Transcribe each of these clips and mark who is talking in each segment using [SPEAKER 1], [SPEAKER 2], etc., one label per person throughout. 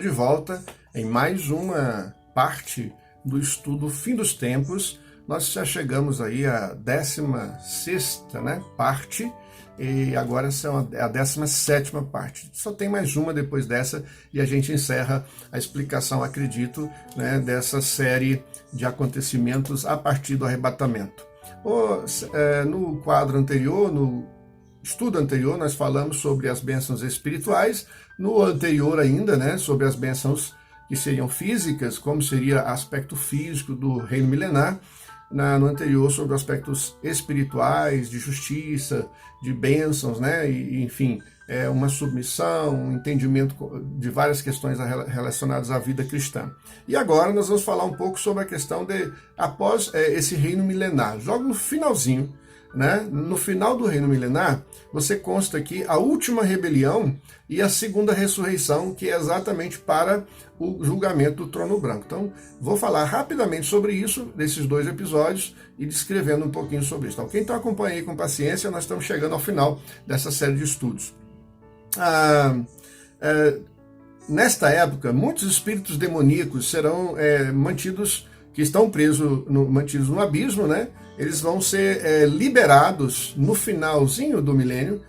[SPEAKER 1] de volta em mais uma parte do estudo Fim dos Tempos. Nós já chegamos aí à 16ª, né, parte, e agora é a 17ª parte. Só tem mais uma depois dessa e a gente encerra a explicação, acredito, né, dessa série de acontecimentos a partir do arrebatamento. No quadro anterior, no estudo anterior, nós falamos sobre as bênçãos espirituais, no anterior ainda, né, sobre as bênçãos que seriam físicas, como seria aspecto físico do reino milenar, no anterior sobre aspectos espirituais, de justiça, de bênçãos, né, e enfim, uma submissão, um entendimento de várias questões relacionadas à vida cristã. E agora nós vamos falar um pouco sobre a questão de, após esse reino milenar, logo no finalzinho, né? No final do reino milenar, você consta aqui a última rebelião e a segunda ressurreição, que é exatamente para o julgamento do trono branco. Então, vou falar rapidamente sobre isso, desses dois episódios, e descrevendo um pouquinho sobre isso. Então, quem está acompanhando aí com paciência, nós estamos chegando ao final dessa série de estudos. Nesta época, muitos espíritos demoníacos serão mantidos, que estão mantidos no abismo, né? Eles vão ser liberados no finalzinho do milênio,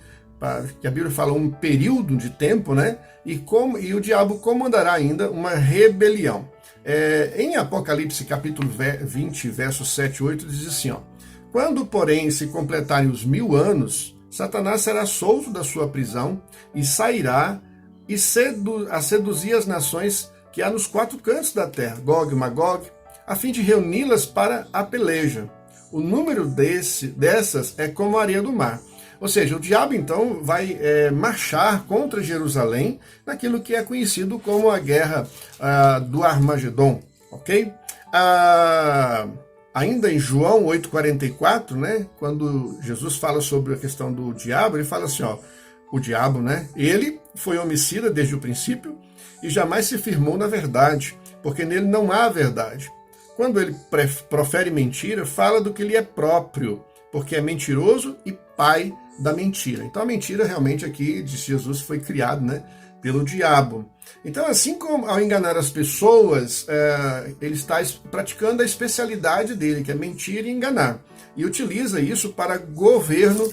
[SPEAKER 1] que a Bíblia fala um período de tempo, né? E o diabo comandará ainda uma rebelião. Em Apocalipse capítulo 20, versos 7 e 8, diz assim, ó: quando, porém, se completarem os 1000 anos, Satanás será solto da sua prisão e sairá a seduzir as nações que há nos 4 cantos da terra, Gog e Magog, a fim de reuni-las para a peleja. O número dessas é como a areia do mar. Ou seja, o diabo então vai marchar contra Jerusalém naquilo que é conhecido como a guerra do Armagedon, ok? Ainda em João 8,44, né, quando Jesus fala sobre a questão do diabo, ele fala assim, ó, o diabo, né, ele foi homicida desde o princípio e jamais se firmou na verdade, porque nele não há verdade. Quando ele profere mentira, fala do que lhe é próprio, porque é mentiroso e pai da mentira. Então a mentira realmente aqui, diz Jesus, foi criado, né, pelo diabo. Então, assim como ao enganar as pessoas, ele está praticando a especialidade dele, que é mentir e enganar. E utiliza isso para governo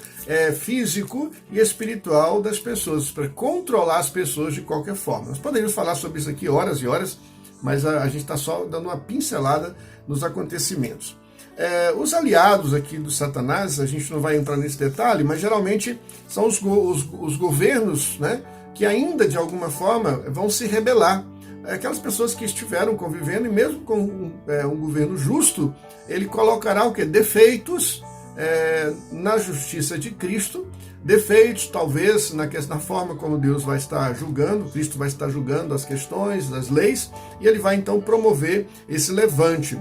[SPEAKER 1] físico e espiritual das pessoas, para controlar as pessoas de qualquer forma. Nós poderíamos falar sobre isso aqui horas e horas, mas a gente está só dando uma pincelada nos acontecimentos. Os aliados aqui do Satanás, a gente não vai entrar nesse detalhe, mas geralmente são os governos, né, que ainda de alguma forma vão se rebelar. Aquelas pessoas que estiveram convivendo, e mesmo com um governo justo, ele colocará o quê? Defeitos na justiça de Cristo, defeitos talvez na forma como Deus vai estar julgando, Cristo vai estar julgando as questões, as leis, e ele vai então promover esse levante.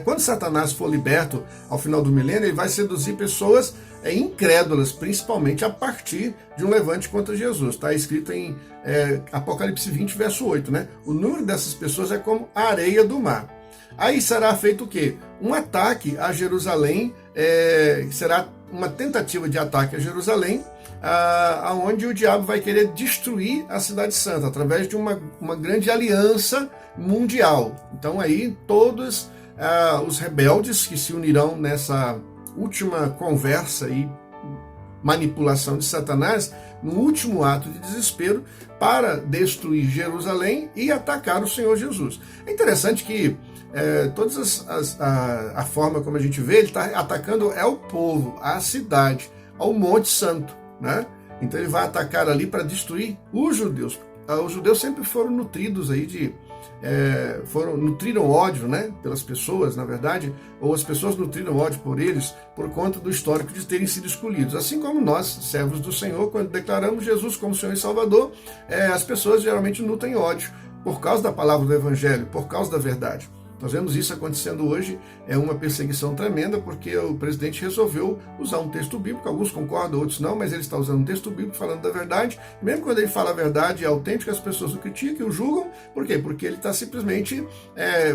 [SPEAKER 1] Quando Satanás for liberto ao final do milênio, ele vai seduzir pessoas incrédulas, principalmente a partir de um levante contra Jesus. Está escrito em Apocalipse 20, verso 8, né? O número dessas pessoas é como a areia do mar. Aí será feito o quê? Um ataque a Jerusalém, será uma tentativa de ataque a Jerusalém, onde o diabo vai querer destruir a cidade santa, através de uma grande aliança mundial. Então aí todos os rebeldes que se unirão nessa última conversa e manipulação de Satanás, no último ato de desespero, para destruir Jerusalém e atacar o Senhor Jesus. É interessante que a forma como a gente vê, ele está atacando o povo, a cidade, ao Monte Santo, né? Então ele vai atacar ali para destruir os judeus. Os judeus sempre foram nutridos aí nutriram ódio, né, pelas pessoas, na verdade, ou as pessoas nutriram ódio por eles por conta do histórico de terem sido escolhidos. Assim como nós, servos do Senhor, quando declaramos Jesus como Senhor e Salvador, as pessoas geralmente nutrem ódio por causa da palavra do Evangelho, por causa da verdade. Nós vemos isso acontecendo hoje, é uma perseguição tremenda, porque o presidente resolveu usar um texto bíblico, alguns concordam, outros não, mas ele está usando um texto bíblico falando da verdade. Mesmo quando ele fala a verdade é autêntica, as pessoas o criticam, o julgam. Por quê? Porque ele está simplesmente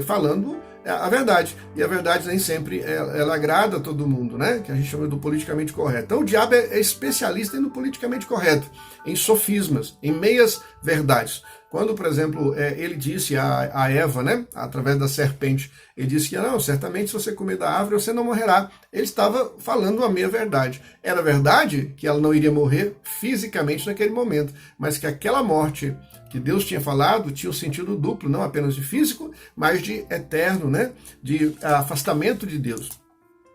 [SPEAKER 1] falando a verdade. E a verdade nem sempre ela agrada a todo mundo, né? Que a gente chama do politicamente correto. Então o diabo é especialista no politicamente correto, em sofismas, em meias verdades. Quando, por exemplo, ele disse a Eva, né, através da serpente, ele disse que não, certamente se você comer da árvore você não morrerá. Ele estava falando a meia verdade. Era verdade que ela não iria morrer fisicamente naquele momento, mas que aquela morte que Deus tinha falado tinha um sentido duplo, não apenas de físico, mas de eterno, né, de afastamento de Deus.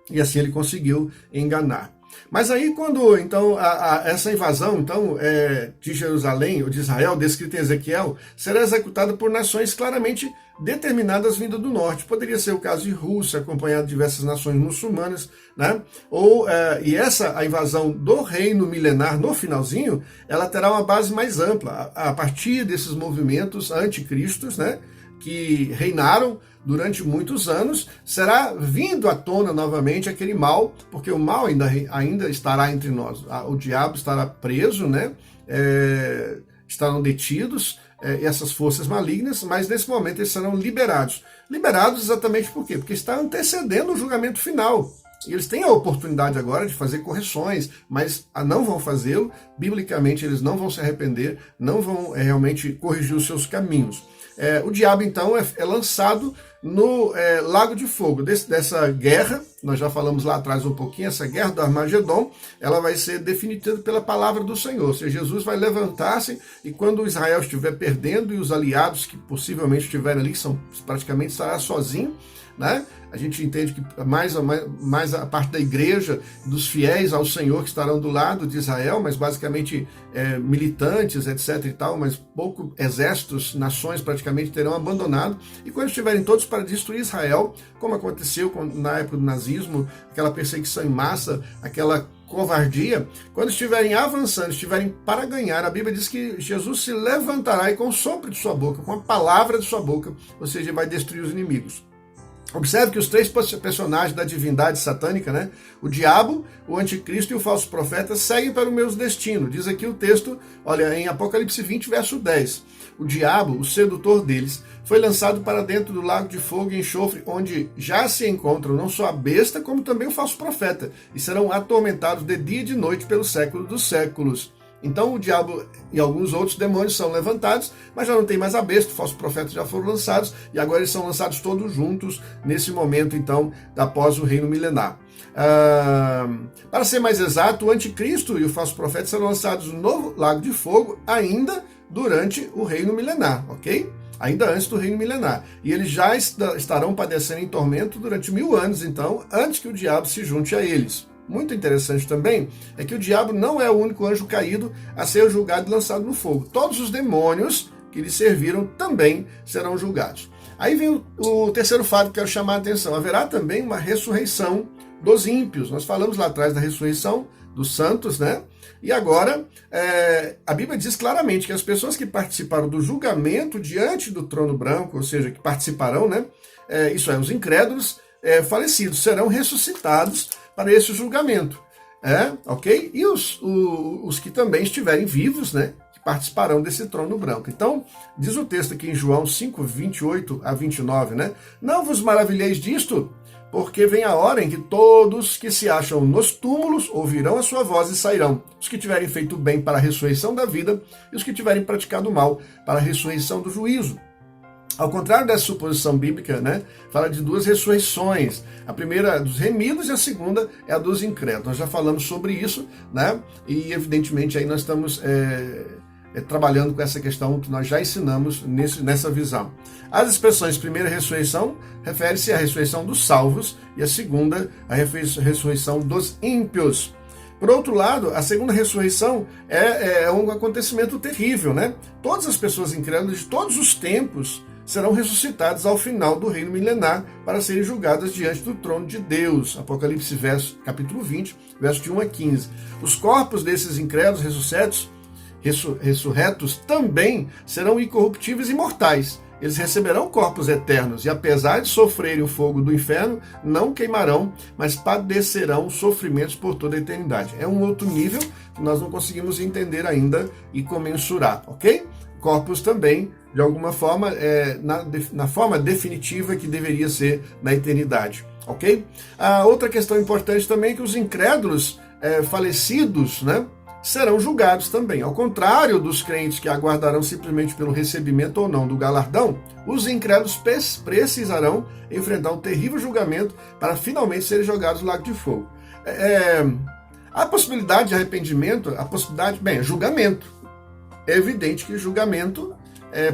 [SPEAKER 1] E assim ele conseguiu enganar. Mas aí quando, então, essa invasão, então, de Jerusalém, ou de Israel, descrita em Ezequiel, será executada por nações claramente determinadas vindas do norte. Poderia ser o caso de Rússia, acompanhado de diversas nações muçulmanas, né? E a invasão do reino milenar, no finalzinho, ela terá uma base mais ampla, a partir desses movimentos anticristos, né, que reinaram durante muitos anos, será vindo à tona novamente aquele mal, porque o mal ainda estará entre nós. O diabo estará preso, né? Estarão detidos essas forças malignas, mas nesse momento eles serão liberados. Liberados exatamente por quê? Porque está antecedendo o julgamento final. E eles têm a oportunidade agora de fazer correções, mas não vão fazê-lo. Biblicamente eles não vão se arrepender, não vão realmente corrigir os seus caminhos. O diabo, então, é lançado no lago de fogo. Dessa guerra, nós já falamos lá atrás um pouquinho, essa guerra do Armagedon, ela vai ser definitiva pela palavra do Senhor. Ou seja, Jesus vai levantar-se e quando Israel estiver perdendo e os aliados que possivelmente estiverem ali, praticamente estará sozinho, né? A gente entende que mais a parte da igreja, dos fiéis ao Senhor que estarão do lado de Israel, mas basicamente militantes, etc. e tal, mas pouco exércitos, nações praticamente terão abandonado. E quando estiverem todos para destruir Israel, como aconteceu na época do nazismo, aquela perseguição em massa, aquela covardia, quando estiverem avançando, estiverem para ganhar, a Bíblia diz que Jesus se levantará e com o sopro de sua boca, com a palavra de sua boca, ou seja, vai destruir os inimigos. Observe que os três personagens da divindade satânica, né? O diabo, o anticristo e o falso profeta seguem para o mesmo destino. Diz aqui o texto, olha, em Apocalipse 20, verso 10. O diabo, o sedutor deles, foi lançado para dentro do lago de fogo e enxofre, onde já se encontram não só a besta, como também o falso profeta, e serão atormentados de dia e de noite pelo século dos séculos. Então o diabo e alguns outros demônios são levantados, mas já não tem mais a besta, os falsos profetas já foram lançados, e agora eles são lançados todos juntos, nesse momento, então, após o reino milenar. Para ser mais exato, o anticristo e o falso profeta serão lançados no novo lago de fogo, ainda durante o reino milenar, ok? Ainda antes do reino milenar. E eles já estarão padecendo em tormento durante 1000 anos, então, antes que o diabo se junte a eles. Muito interessante também é que o diabo não é o único anjo caído a ser julgado e lançado no fogo. Todos os demônios que lhe serviram também serão julgados. Aí vem o terceiro fato que eu quero chamar a atenção. Haverá também uma ressurreição dos ímpios. Nós falamos lá atrás da ressurreição dos santos, né? E agora, a Bíblia diz claramente que as pessoas que participaram do julgamento diante do trono branco, ou seja, que participarão, né? Isso é, os incrédulos falecidos serão ressuscitados para esse julgamento, ok? E os que também estiverem vivos, né, que participarão desse trono branco. Então, diz o texto aqui em João 5, 28 a 29, né? Não vos maravilheis disto, porque vem a hora em que todos que se acham nos túmulos ouvirão a sua voz e sairão. Os que tiverem feito bem para a ressurreição da vida e os que tiverem praticado mal para a ressurreição do juízo. Ao contrário dessa suposição bíblica, né, fala de duas ressurreições. A primeira é dos remidos e a segunda é a dos incrédulos. Nós já falamos sobre isso, né, e evidentemente aí nós estamos trabalhando com essa questão que nós já ensinamos nessa visão. As expressões primeira ressurreição refere-se à ressurreição dos salvos e a segunda à ressurreição dos ímpios. Por outro lado, a segunda ressurreição é um acontecimento terrível, né? Todas as pessoas incrédulas de todos os tempos serão ressuscitadas ao final do reino milenar para serem julgadas diante do trono de Deus. Apocalipse capítulo 20, verso de 1 a 15. Os corpos desses incrédulos ressurretos também serão incorruptíveis e imortais. Eles receberão corpos eternos e, apesar de sofrerem o fogo do inferno, não queimarão, mas padecerão sofrimentos por toda a eternidade. É um outro nível que nós não conseguimos entender ainda e comensurar, ok? Corpos também, de alguma forma, na forma definitiva que deveria ser na eternidade, ok? A outra questão importante também é que os incrédulos falecidos, né, serão julgados também. Ao contrário dos crentes que aguardarão simplesmente pelo recebimento ou não do galardão, os incrédulos precisarão enfrentar um terrível julgamento para finalmente serem jogados no lago de fogo. A possibilidade de arrependimento, julgamento. É evidente que julgamento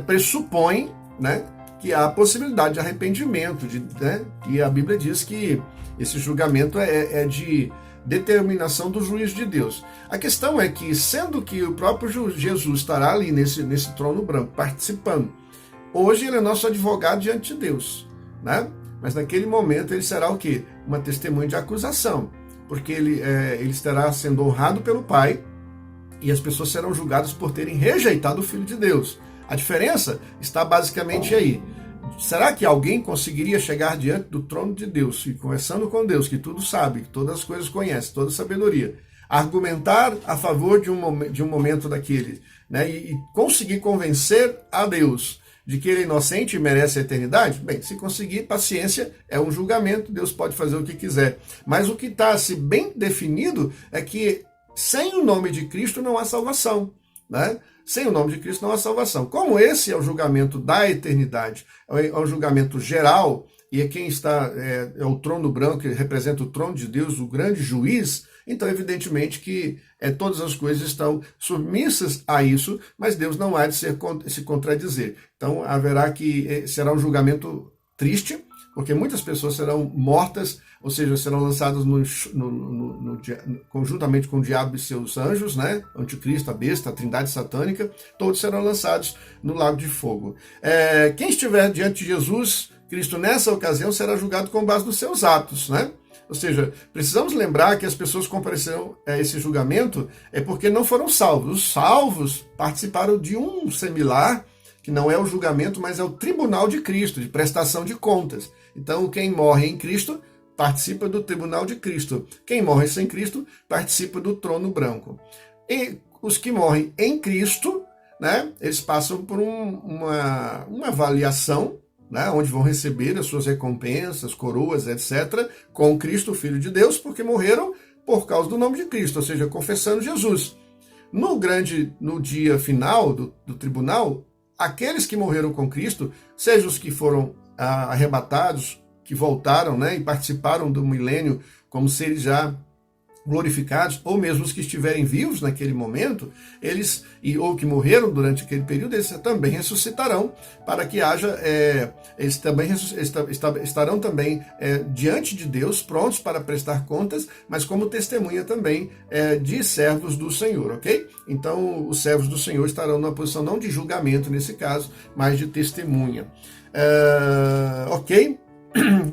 [SPEAKER 1] pressupõe, né, que há a possibilidade de arrependimento, e a Bíblia diz que esse julgamento é de determinação do juízo de Deus. A questão é que, sendo que o próprio Jesus estará ali nesse trono branco, participando, hoje ele é nosso advogado diante de Deus, né? Mas naquele momento ele será o quê? Uma testemunha de acusação, porque ele estará sendo honrado pelo Pai e as pessoas serão julgadas por terem rejeitado o Filho de Deus. A diferença está basicamente aí. Será que alguém conseguiria chegar diante do trono de Deus e conversando com Deus, que tudo sabe, que todas as coisas conhece, toda sabedoria, argumentar a favor de um momento daquele, né, e conseguir convencer a Deus de que ele é inocente e merece a eternidade? Bem, se conseguir, paciência, é um julgamento, Deus pode fazer o que quiser. Mas o que está bem definido é que sem o nome de Cristo não há salvação, né? Sem o nome de Cristo não há salvação. Como esse é o julgamento da eternidade, é um julgamento geral, e quem está é o trono branco, que representa o trono de Deus, o grande juiz, então evidentemente que todas as coisas estão submissas a isso, mas Deus não há de se contradizer. Então será um julgamento triste, porque muitas pessoas serão mortas, ou seja, serão lançadas conjuntamente com o diabo e seus anjos, né? Anticristo, a besta, a trindade satânica, todos serão lançados no lago de fogo. Quem estiver diante de Jesus Cristo nessa ocasião será julgado com base nos seus atos, né? Ou seja, precisamos lembrar que as pessoas comparecerão a esse julgamento porque não foram salvos. Os salvos participaram de um similar, que não é o julgamento, mas é o tribunal de Cristo, de prestação de contas. Então, quem morre em Cristo participa do tribunal de Cristo. Quem morre sem Cristo participa do trono branco. E os que morrem em Cristo, né, eles passam por uma avaliação, né, onde vão receber as suas recompensas, coroas, etc., com Cristo, o Filho de Deus, porque morreram por causa do nome de Cristo, ou seja, confessando Jesus. No dia final do tribunal, aqueles que morreram com Cristo, seja os que foram arrebatados, que voltaram, né, e participaram do milênio como seres já glorificados, ou mesmo os que estiverem vivos naquele momento, ou que morreram durante aquele período, eles também ressuscitarão, para que eles também estarão também diante de Deus, prontos para prestar contas, mas como testemunha também de servos do Senhor, ok? Então, os servos do Senhor estarão numa posição não de julgamento nesse caso, mas de testemunha. Ok?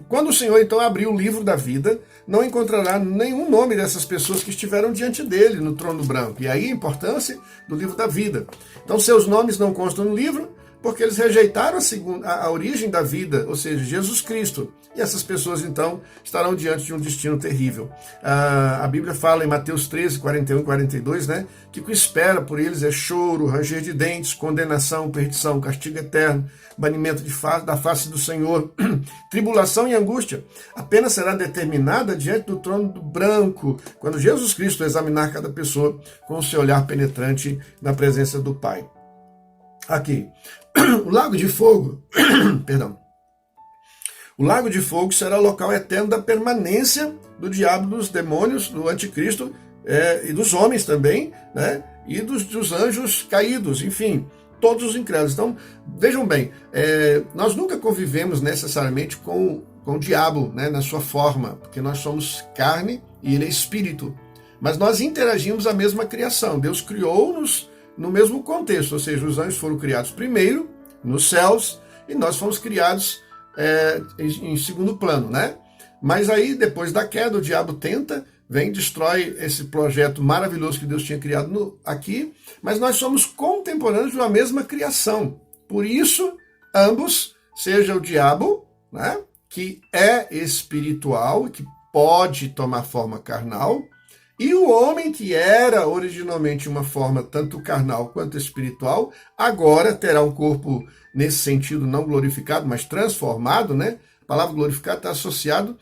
[SPEAKER 1] Quando o Senhor então abrir o livro da vida, não encontrará nenhum nome dessas pessoas que estiveram diante dele no trono branco. E aí a importância do livro da vida. Então seus nomes não constam no livro, porque eles rejeitaram a origem da vida, ou seja, Jesus Cristo. E essas pessoas, então, estarão diante de um destino terrível. A Bíblia fala em Mateus 13, 41 e 42, né, que o que espera por eles é choro, ranger de dentes, condenação, perdição, castigo eterno, banimento da face do Senhor, tribulação e angústia. Apenas será determinada diante do trono do branco, quando Jesus Cristo examinar cada pessoa com o seu olhar penetrante na presença do Pai. Aqui, o lago de fogo, perdão. O lago de fogo será o local eterno da permanência do diabo, dos demônios, do anticristo e dos homens também, né? E dos anjos caídos, enfim, todos os incrédulos. Então, vejam bem, nós nunca convivemos necessariamente com o diabo, né, na sua forma, porque nós somos carne e ele é espírito. Mas nós interagimos a mesma criação. Deus criou-nos no mesmo contexto, ou seja, os anjos foram criados primeiro, nos céus, e nós fomos criados em segundo plano, né? Mas aí, depois da queda, o diabo destrói esse projeto maravilhoso que Deus tinha criado aqui, mas nós somos contemporâneos de uma mesma criação. Por isso, ambos, seja o diabo, né, que é espiritual, que pode tomar forma carnal, e o homem, que era originalmente uma forma tanto carnal quanto espiritual, agora terá um corpo, nesse sentido, não glorificado, mas transformado, né? A palavra glorificado está associado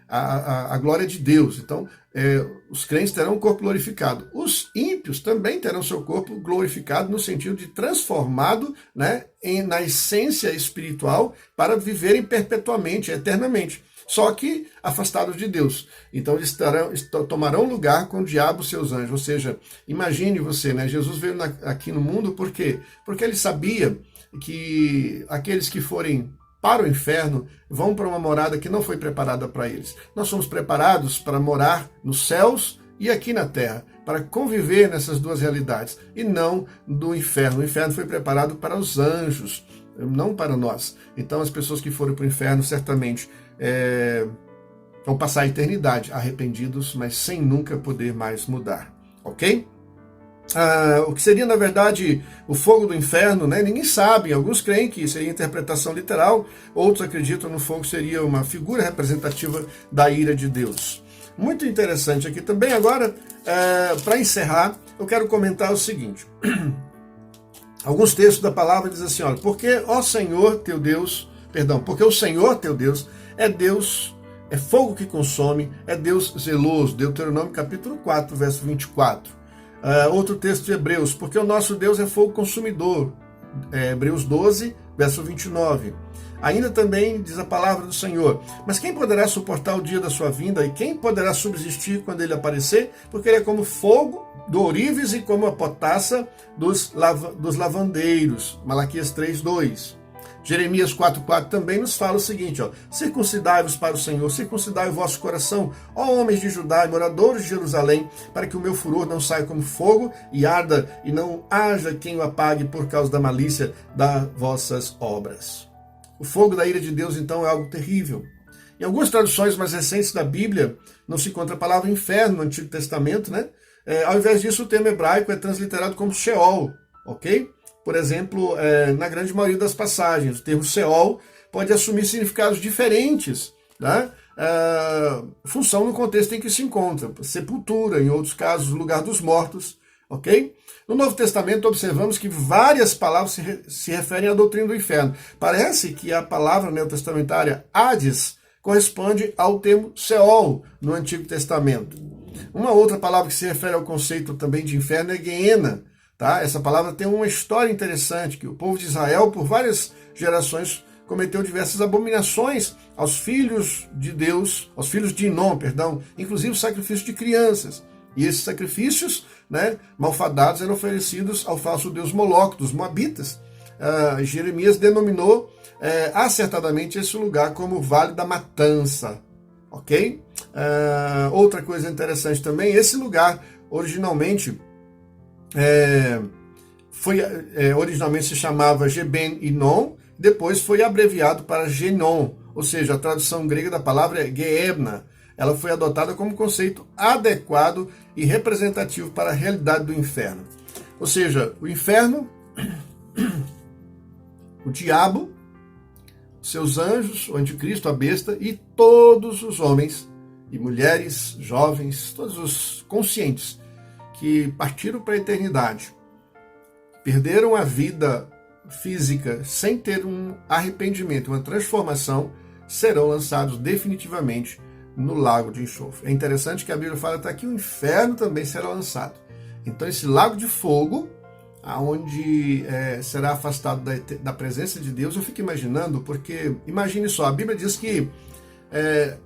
[SPEAKER 1] a glória de Deus. Então, os crentes terão um corpo glorificado. Os ímpios também terão seu corpo glorificado no sentido de transformado, né, na essência espiritual para viverem perpetuamente, eternamente. Só que afastados de Deus. Então eles tomarão lugar com o diabo e seus anjos. Ou seja, imagine você, né? Jesus veio aqui no mundo por quê? Porque ele sabia que aqueles que forem para o inferno vão para uma morada que não foi preparada para eles. Nós somos preparados para morar nos céus e aqui na terra, para conviver nessas duas realidades, e não do inferno. O inferno foi preparado para os anjos, não para nós. Então as pessoas que forem para o inferno certamente vão passar a eternidade arrependidos, mas sem nunca poder mais mudar, ok? O que seria, na verdade, o fogo do inferno, né? Ninguém sabe. Alguns creem que seria interpretação literal, outros acreditam no fogo seria uma figura representativa da ira de Deus. Muito interessante aqui também. Agora, para encerrar, eu quero comentar o seguinte. Alguns textos da palavra dizem assim, olha, porque o Senhor teu Deus é Deus, é fogo que consome, é Deus zeloso. Deuteronômio capítulo 4, verso 24. Outro texto de Hebreus, porque o nosso Deus é fogo consumidor. Hebreus 12, verso 29. Ainda também diz a palavra do Senhor, mas quem poderá suportar o dia da sua vinda e quem poderá subsistir quando ele aparecer? Porque ele é como fogo do ourives e como a potassa dos lavandeiros. Malaquias 3, 2. Jeremias 4,4 também nos fala o seguinte, ó, circuncidai-vos para o Senhor, circuncidai o vosso coração, ó homens de Judá e moradores de Jerusalém, para que o meu furor não saia como fogo e arda, e não haja quem o apague por causa da malícia das vossas obras. O fogo da ira de Deus, então, é algo terrível. Em algumas traduções mais recentes da Bíblia, não se encontra a palavra inferno no Antigo Testamento, né? Ao invés disso, o termo hebraico é transliterado como Sheol, ok? Por exemplo, na grande maioria das passagens, o termo Seol pode assumir significados diferentes, né? Função no contexto em que se encontra. Sepultura, em outros casos, lugar dos mortos, ok? No Novo Testamento, observamos que várias palavras se referem à doutrina do inferno. Parece que a palavra neotestamentária Hades corresponde ao termo Seol no Antigo Testamento. Uma outra palavra que se refere ao conceito também de inferno é Geena. Tá? Essa palavra tem uma história interessante, que o povo de Israel, por várias gerações, cometeu diversas abominações aos filhos de Deus, aos filhos de Inom, inclusive o sacrifício de crianças. E esses sacrifícios, né, malfadados, eram oferecidos ao falso deus Moloque, dos Moabitas. Jeremias denominou acertadamente esse lugar como Vale da Matança. Ok? Outra coisa interessante também, esse lugar originalmente originalmente se chamava Geben Inon, depois foi abreviado para Genon, ou seja, a tradução grega da palavra é Geebna. Ela foi adotada como conceito adequado e representativo para a realidade do inferno. Ou seja, o inferno, o diabo, seus anjos, o anticristo, a besta e todos os homens e mulheres, jovens, todos os conscientes que partiram para a eternidade, perderam a vida física sem ter um arrependimento, uma transformação, serão lançados definitivamente no lago de enxofre. É interessante que a Bíblia fala que o inferno também será lançado. Então esse lago de fogo, aonde será afastado da presença de Deus, eu fico imaginando, porque imagine só, a Bíblia diz que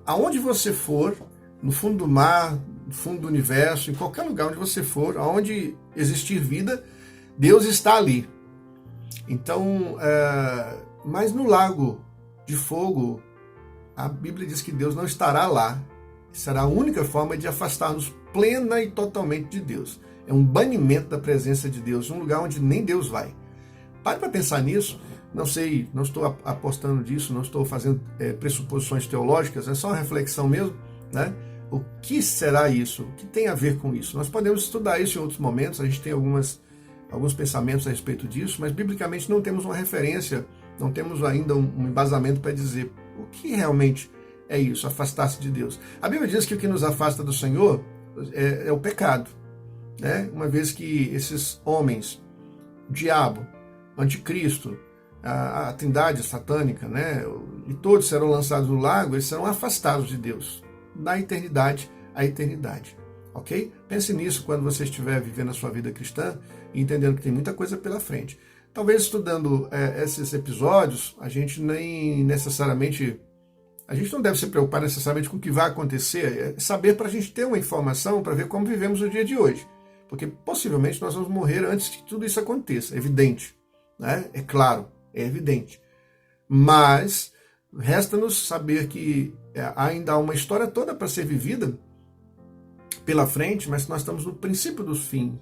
[SPEAKER 1] aonde você for, no fundo do mar, no fundo do universo, em qualquer lugar onde você for, aonde existir vida, Deus está ali. Então, mas no lago de fogo, a Bíblia diz que Deus não estará lá. Será a única forma de afastar-nos plena e totalmente de Deus. É um banimento da presença de Deus, um lugar onde nem Deus vai. Pare para pensar nisso. Não sei, não estou apostando disso, não estou fazendo pressuposições teológicas, é só uma reflexão mesmo, né? O que será isso? O que tem a ver com isso? Nós podemos estudar isso em outros momentos, a gente tem alguns pensamentos a respeito disso, mas biblicamente não temos uma referência, não temos ainda um embasamento para dizer o que realmente é isso, afastar-se de Deus. A Bíblia diz que o que nos afasta do Senhor é o pecado, né? Uma vez que esses homens, o diabo, o anticristo, a trindade satânica, né? E todos serão lançados no lago, eles serão afastados de Deus. da eternidade à eternidade. Ok? Pense nisso quando você estiver vivendo a sua vida cristã e entendendo que tem muita coisa pela frente. Talvez estudando esses episódios, a gente nem necessariamente... A gente não deve se preocupar necessariamente com o que vai acontecer, é saber para a gente ter uma informação para ver como vivemos o dia de hoje. Porque possivelmente nós vamos morrer antes que tudo isso aconteça, é evidente. Né? É claro, é evidente. Mas resta-nos saber que ainda há uma história toda para ser vivida pela frente, mas nós estamos no princípio dos fins.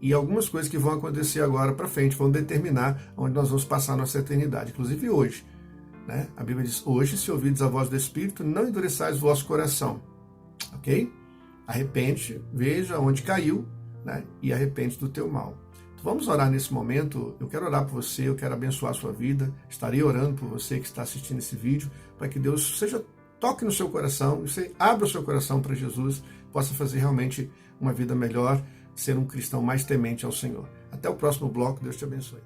[SPEAKER 1] E algumas coisas que vão acontecer agora para frente vão determinar onde nós vamos passar a nossa eternidade, inclusive hoje. Né? A Bíblia diz, hoje, se ouvides a voz do Espírito, não endureçais o vosso coração. Ok? Arrepende, veja onde caiu, né? E arrepende do teu mal. Então, vamos orar nesse momento. Eu quero orar por você, eu quero abençoar a sua vida. Estarei orando por você que está assistindo esse vídeo, para que Deus toque no seu coração, você abra o seu coração para Jesus, possa fazer realmente uma vida melhor, ser um cristão mais temente ao Senhor. Até o próximo bloco, Deus te abençoe.